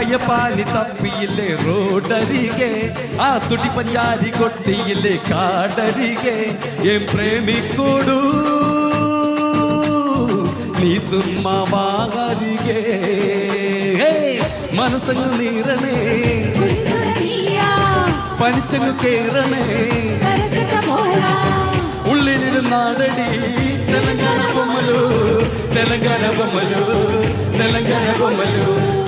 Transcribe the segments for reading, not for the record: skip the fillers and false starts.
ചായപ്പാനി തപ്പിയില്ലേ റോഡരികെ ആ തുടി പഞ്ചാരി കൊട്ടിയില്ലേ കാടരികെ എൻ പ്രേമിക്കൂടൂ നീ സുമ്മാവാകരികെ മനസ്സങ്ങ് നീരണേ പനിച്ചങ്ങ് കേറണേ ഉള്ളിലിരുന്നാടടി തെലങ്കാന ബൊമ്മലു തെലങ്കാന ബൊമ്മലു തെലങ്കാന ബൊമ്മലു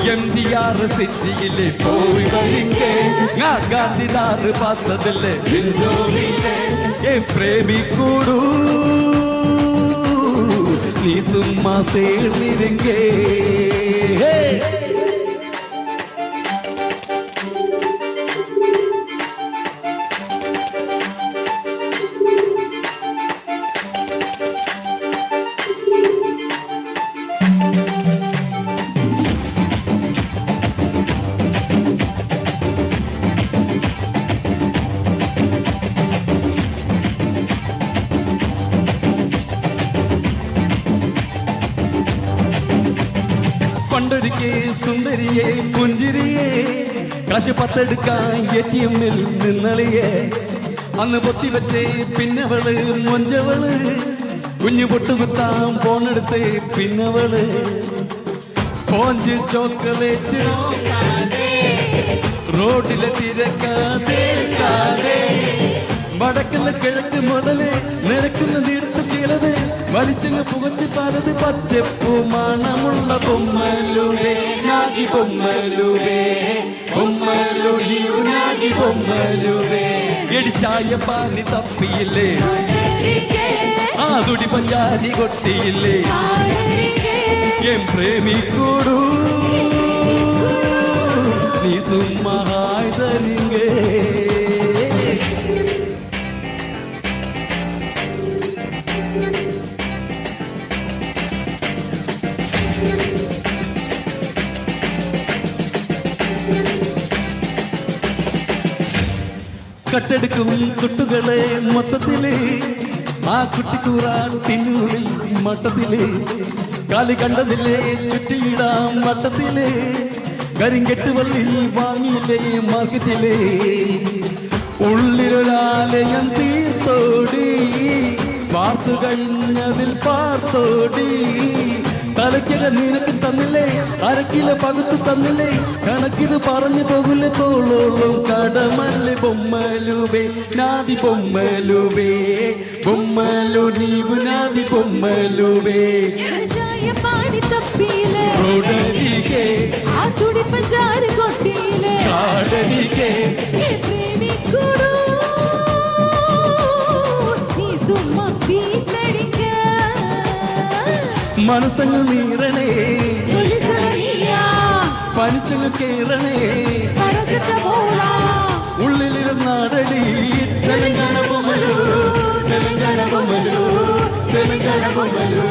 MDR സിറ്റിയിലെ പോയി വരികെ ഗാന്ധിദാറ് പാത്തതില്ലേ പ്രേമിക്കൂടൂ നീ സുമ്മാ സേർന്നിരുങ്കേ പണ്ടൊരിക്കേ സുന്ദരിയെ പുഞ്ചിരിയെ കാശ് പത്തെടുക്കാൻ ATM നിന്നളിയെ അന്ന് പൊത്തി വെച്ചേ പിന്നവള് മൊഞ്ചവള് കുഞ്ഞു പൊട്ടുകുത്താൻ ഫോണെടുത്ത് പിന്നവള് സ്പോഞ്ച് ചോക്ലേറ്റ് റോഡിലെ തിരക്കാതെ വടക്കുള്ള കിഴക്ക് മുതല് നിരക്കുന്ന തീർത്ത് ചിലത് വലിച്ചങ്ങ് പുകച്ച് പലത് പച്ചപ്പൂ മണമുള്ള ബൊമ്മലൂടെ നാഗി ബൊമ്മലൂടെ ബൊമ്മലൂടി നാഗി ബൊമ്മലൂടെ എടിച്ചായ പാനി തപ്പിയില്ലേ ആ തുടി പഞ്ചാരി കൊട്ടിയില്ലേ എൻ പ്രേമിക്കൂടൂ നീ സുമ്മാഹായതരിങ്കേ കട്ടെടുക്കും കുട്ടുകളെ മൊത്തത്തില് ആ കുട്ടിക്കൂറാട്ടിനുള്ളിൽ മട്ടത്തില് കാലി കണ്ടതില്ലേ ചുറ്റിയിടാം വട്ടത്തില് കരിങ്കെട്ട് വള്ളി വാങ്ങിയില്ലേ മാർക്കറ്റില് ഉള്ളിലൊരാലയം തീർത്തോടി വാർത്തു കഴിഞ്ഞതിൽ പാർത്തോടി തലയ്ക്കക നിനക്ക് തന്നില്ലേ അരക്കിലെ പകുത്ത് തന്നില്ലേ കണക്കിത് പറഞ്ഞു പോകില്ലേ തോളോളും കടമല്ലേ ബൊമ്മലുവേ നാദി ബൊമ്മലുവേ ബൊമ്മലു നീവു നാദി ബൊമ്മലുവേ റോഡരികെ കാടരികെ മനസ്സങ്ങ് നീരണേ പനിച്ചങ്ങ് കേറണേ ഉള്ളിലിരുന്നാടടി തെലങ്കാന ബൊമ്മലു തെലങ്കാന ബൊമ്മലു തെലങ്കാന ബൊമ്മലു